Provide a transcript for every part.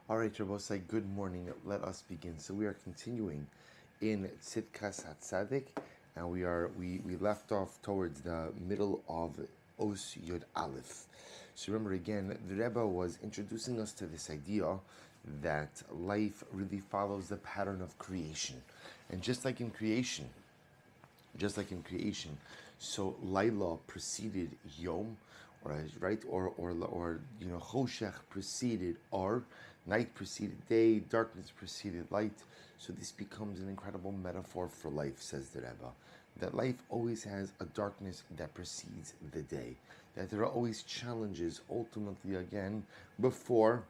All right, Rabbosai, good morning. Let us begin. So we are continuing in Tzidkas Hatzaddik, and we left off towards the middle of Os Yud Aleph. So remember again, the Rebbe was introducing us to this idea that life really follows the pattern of creation, and just like in creation, so Laila preceded Yom, or Choshech preceded Or, night preceded day, darkness preceded light. So this becomes an incredible metaphor for life, says the Rebbe. That life always has a darkness that precedes the day. That there are always challenges, ultimately again, before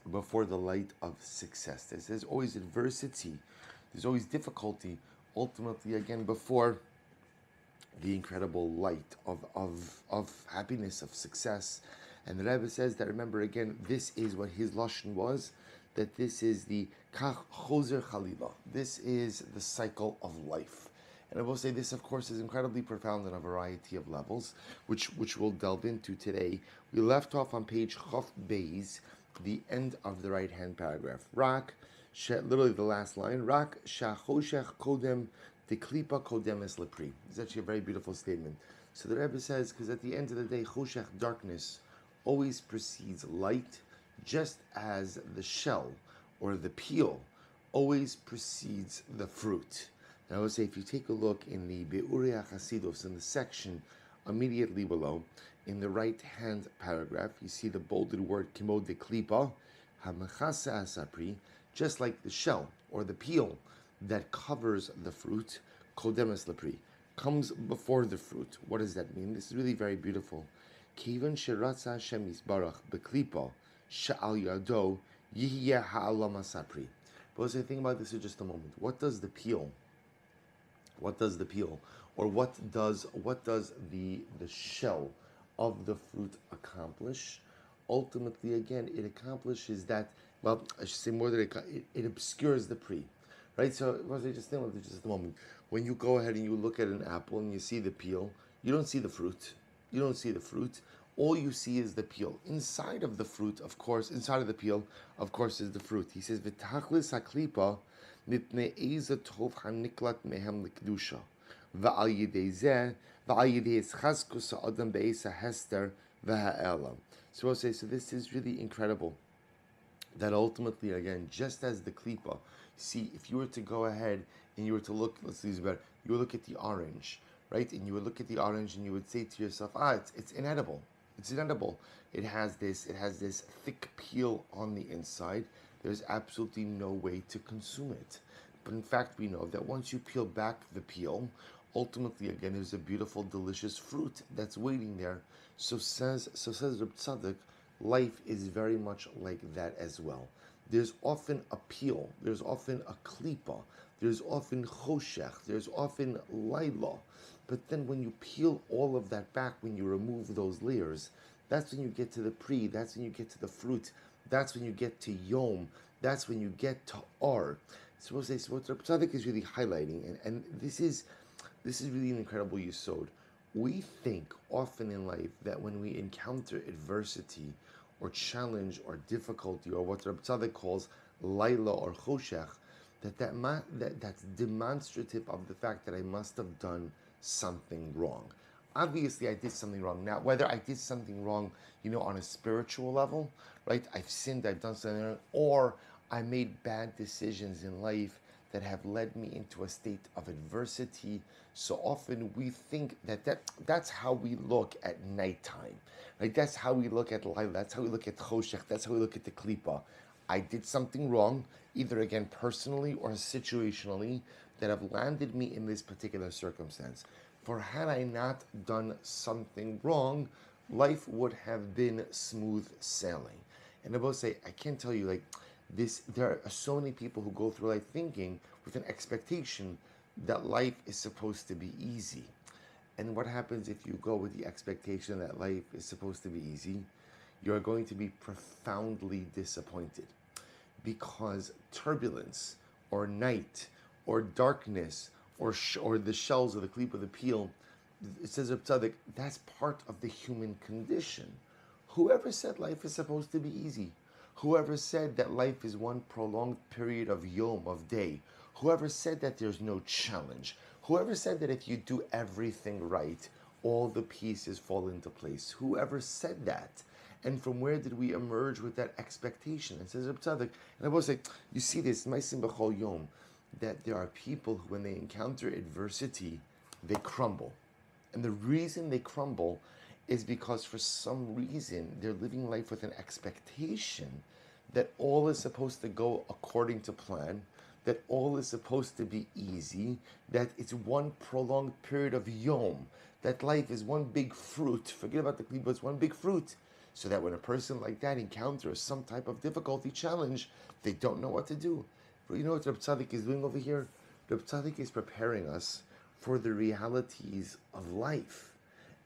the light of success. There's always adversity, there's always difficulty, ultimately again before the incredible light of happiness, of success. And the Rebbe says that, remember again, this is what his lashon was, that this is the kach chozer chalila. This is the cycle of life. And I will say this, of course, is incredibly profound on a variety of levels, which we'll delve into today. We left off on page Chof Beis, the end of the right-hand paragraph. Rak, literally the last line, Rak shachoshech kodem deklipa kodemes lepri. It's actually a very beautiful statement. So the Rebbe says, because at the end of the day, choshech, darkness, always precedes light, just as the shell or the peel always precedes the fruit. And I would say, if you take a look in the Be'urei HaChasidus, in the section immediately below, in the right-hand paragraph, you see the bolded word kimo de klipa, hamachasa asapri, just like the shell or the peel that covers the fruit, kodemes lepri, comes before the fruit. What does that mean? This is really very beautiful. Kivan sheratza Hashem yisbarach beklipa she'al yado yihye ha'alam asapri. But let's think about this for just a moment. What does the peel, or what does the shell of the fruit accomplish? Ultimately, again, it accomplishes that. Well, I should say more than it obscures the pre, right? So, just think about it just a moment. When you go ahead and you look at an apple and you see the peel, you don't see the fruit. You don't see the fruit. All you see is the peel. Inside of the fruit, of course, inside of the peel, of course, is the fruit. He says, "V'tachlis haklipa mipnei eza tov haniklat mehem l'kedusha, v'al yidei zeh, v'al yidei eschazkus ha'adam be'esa hester v'ha'elam." So I'll say, so this is really incredible. That ultimately, again, just as the klipa, see, if you were to go ahead and you were to look, let's use better, you would look at the orange, right? And you would look at the orange and you would say to yourself, it's inedible. It's inedible. It has this thick peel on the inside. There's absolutely no way to consume it. But in fact, we know that once you peel back the peel, ultimately, again, there's a beautiful, delicious fruit that's waiting there. So says Reb Tzaddik, life is very much like that as well. There's often a peel, there's often a klipa, there's often choshech, there's often laila. But then when you peel all of that back, when you remove those layers, that's when you get to the pri, that's when you get to the fruit, that's when you get to yom, that's when you get to or. So what Tzaddik is really highlighting, and this is really an incredible yesod. We think often in life that when we encounter adversity or challenge or difficulty, or what Reb Tzaddik calls laila or choshech, that's demonstrative of the fact that I must have done something wrong. Obviously, I did something wrong. Now, whether I did something wrong, on a spiritual level, right? I've sinned, I've done something wrong, or I made bad decisions in life that have led me into a state of adversity. So often we think that's how we look at nighttime, right? That's how we look at life. That's how we look at choshech. That's how we look at the klipa. I did something wrong, either again personally or situationally, that have landed me in this particular circumstance. For had I not done something wrong, life would have been smooth sailing. And I will say, I can't tell you this. There are so many people who go through life thinking with an expectation that life is supposed to be easy. And what happens if you go with the expectation that life is supposed to be easy? You're going to be profoundly disappointed, because turbulence or night or darkness or the shells or the cleap of the peel, it says Reb Tzaddik, that's part of the human condition. Whoever said life is supposed to be easy? Whoever said that life is one prolonged period of yom, of day, whoever said that there's no challenge, whoever said that if you do everything right, all the pieces fall into place, whoever said that, and from where did we emerge with that expectation? It says Hatzaddik, and I will say, you see this, Maisim B'chol Yom, that there are people who, when they encounter adversity, they crumble. And the reason they crumble is because for some reason they're living life with an expectation that all is supposed to go according to plan, that all is supposed to be easy, that it's one prolonged period of yom, that life is one big fruit. Forget about the klipa, it's one big fruit. So that when a person like that encounters some type of difficulty, challenge, they don't know what to do. But you know what Reb Tzaddik is doing over here? Reb Tzaddik is preparing us for the realities of life.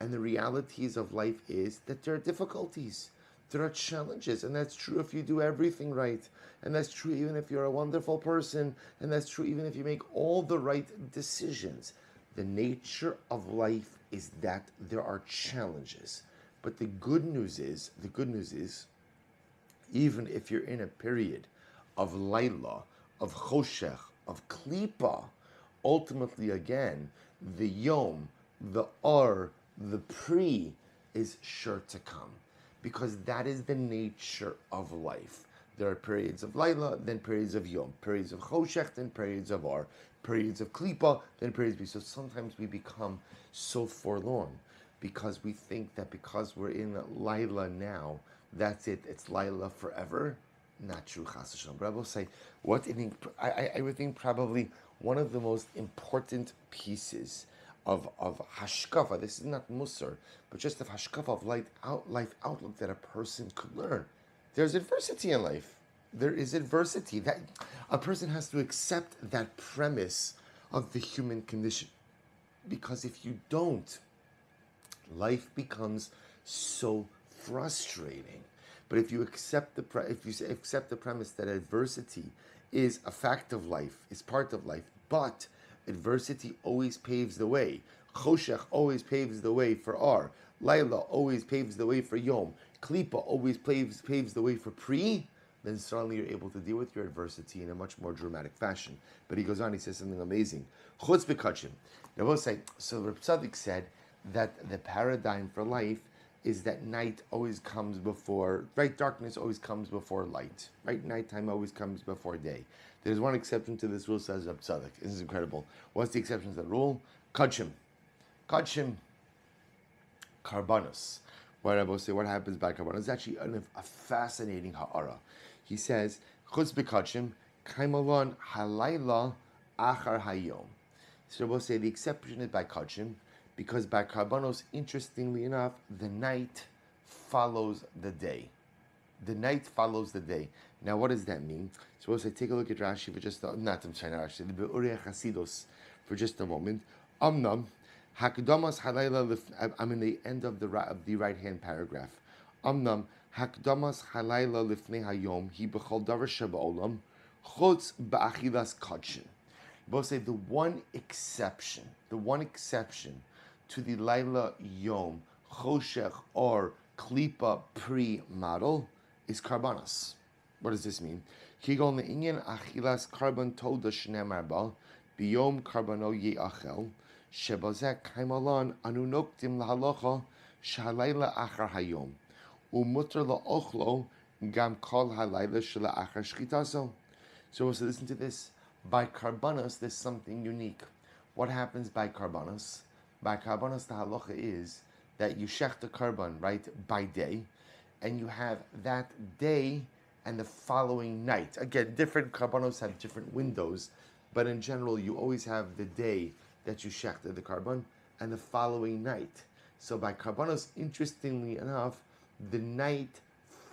And the realities of life is that there are difficulties. There are challenges, and that's true if you do everything right. And that's true even if you're a wonderful person. And that's true even if you make all the right decisions. The nature of life is that there are challenges. But the good news is, even if you're in a period of Laila, of Choshech, of Klipa, ultimately again, the Yom, the Or, the Pri is sure to come. Because that is the nature of life. There are periods of Laila, then periods of Yom, periods of Choshech, then periods of Or, periods of Klipa, then periods of... So sometimes we become so forlorn because we think that because we're in Laila now, that's it, it's Laila forever. Not true, Chas V'Shalom. But I will say, I would think probably one of the most important pieces of hashkafa, this is not musar, but just of hashkafa, of life outlook that a person could learn. There's adversity in life. There is adversity. That a person has to accept that premise of the human condition. Because if you don't, life becomes so frustrating. But if you accept the premise that adversity is a fact of life, is part of life, but adversity always paves the way. Choshech always paves the way for Ar. Laila always paves the way for Yom. Klipa always paves the way for Pri. Then suddenly you're able to deal with your adversity in a much more dramatic fashion. But he goes on, he says something amazing. Chutz b'kachim. Now we'll say, so Reb Tzaddik said that the paradigm for life is that night always comes before, right? Darkness always comes before light, right? Nighttime always comes before day. There's one exception to this rule, says Reb Tzaddik. This is incredible. What's the exception to that rule? Kachim, karbanos. What I will say, what happens by karbanos is actually a fascinating ha'ara. He says, chutz b'kachim, kaimalon halayla achar hayom. So we'll say the exception is by kachim, because by karbanos, interestingly enough, the night follows the day. The night follows the day. Now, what does that mean? So we'll say, take a look at Rashi for just the Be'urei Chasidus for just a moment. Amnam, hakdamas halayla. I'm in the end of the right-hand paragraph. Amnam, hakdamas halayla lifnei hayom hi b'chol davar sheba'olam chutz ba'achilas kachin. We'll say the one exception to the Laila Yom, Choshech, or Klipa Pri model is Karbanos. What does this mean? Kigon le'inyan achilas karban toda shneimar ba, biyom karbano ye'achel, shebazek kaimalon anu noktim lahalocha, shahalayla achar hayom, umutter la'ochlo, gam kol halayla shela achar shchitaso. So listen to this. By Karbanos, there's something unique. What happens by Karbanos? By Karbanos, the halacha is that you shech the karban, right, by day, and you have that day and the following night. Again, different Karbanos have different windows, but in general, you always have the day that you shechted the karban and the following night. So by Karbanos, interestingly enough, the night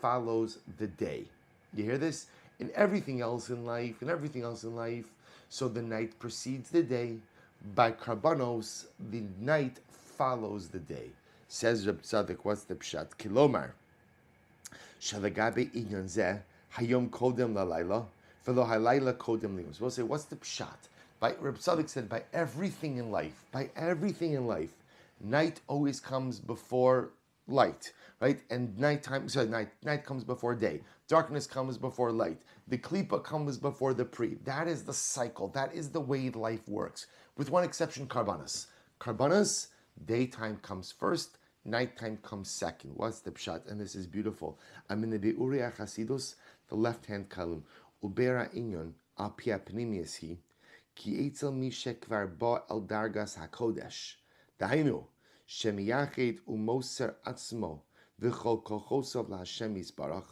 follows the day. You hear this? In everything else in life, so the night precedes the day. By Karbanos, the night follows the day. Says Reb Tzaddik, what's the pshat? Kilomar, shalagabe inyan zeh, hayom kodem lalayla, velo halayla kodem limus. We'll say, what's the pshat? By Reb Tzaddik said, by everything in life, night always comes before light. right? And night comes before day. Darkness comes before light. The klipa comes before the pre. That is the cycle. That is the way life works. With one exception, karbanas. Karbanas, daytime comes first, nighttime comes second. What's the pshat? And this is beautiful. I'm in the Be'uriya Chasidus, the left-hand column. Ubera inyon al pia pnimius hi, ki etzel mi shekvar ba el dargas hakodesh. Dahainu, shemiyachet umoser atzmo, v'chol kochosov laHashem yisbarach,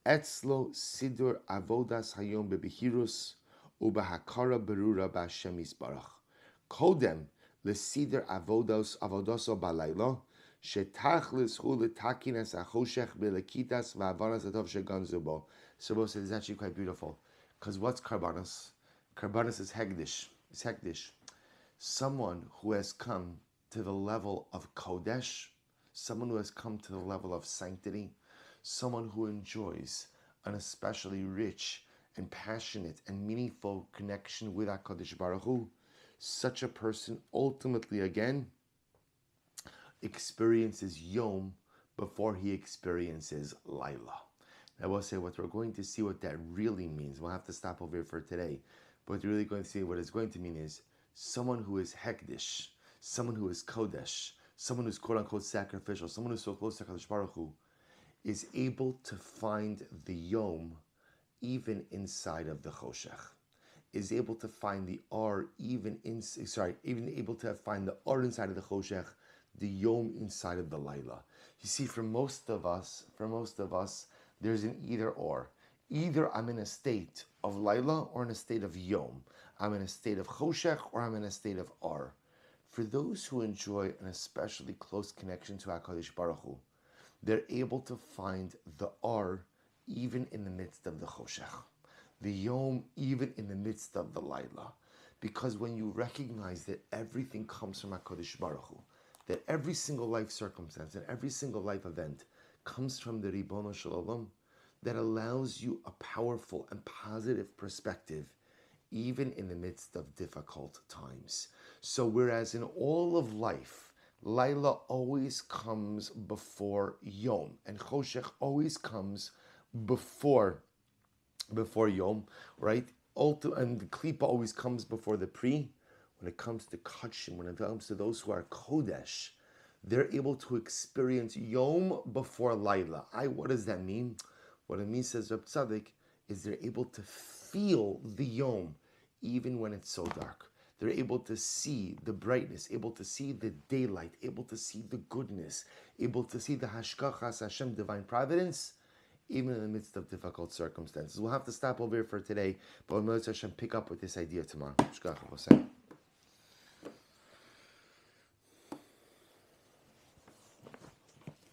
etzlo sidur avodas hayom bebihirus, ubahakara berura b'Hashem yisbarach. Kodem lesider avodoso balaylo, shetachlis hu letakinas achoshech belekitas va'avanas atov sheganzu bo. So says it's actually quite beautiful. Because what's karbanos? Karbanos is hegdish. It's hegdish. Someone who has come to the level of kodesh, someone who has come to the level of sanctity, someone who enjoys an especially rich and passionate and meaningful connection with HaKadosh Baruch Hu, such a person ultimately, again, experiences Yom before he experiences Laila. I will say what we're going to see what that really means. We'll have to stop over here for today. But we're really going to see what it's going to mean is someone who is hekdish, someone who is kodesh, someone who's quote-unquote sacrificial, someone who's so close to HaKadosh Baruch Hu, is able to find the Yom even inside of the Choshech. Is able to find the Or even able to find the Or inside of the Choshech, the Yom inside of the Laila. You see, for most of us, there's an either or. Either I'm in a state of Laila or in a state of Yom. I'm in a state of Choshech or I'm in a state of Or. For those who enjoy an especially close connection to HaKadosh Baruch Hu, they're able to find the Or even in the midst of the Choshech. The Yom even in the midst of the Laila. Because when you recognize that everything comes from HaKadosh Baruch Hu, that every single life circumstance and every single life event comes from the Ribono Shel Olam, that allows you a powerful and positive perspective even in the midst of difficult times. So whereas in all of life, Laila always comes before Yom, and Choshech always comes before Yom, right? And the Klipa always comes before the Pri. When it comes to Kachim, when it comes to those who are Kodesh, they're able to experience Yom before Laila. What does that mean? What it means, says Reb Tzaddik, is they're able to feel the Yom even when it's so dark. They're able to see the brightness, able to see the daylight, able to see the goodness, able to see the Hashkachas Hashem, divine providence, even in the midst of difficult circumstances. We'll have to stop over here for today, but we'll Hashem pick up with this idea tomorrow.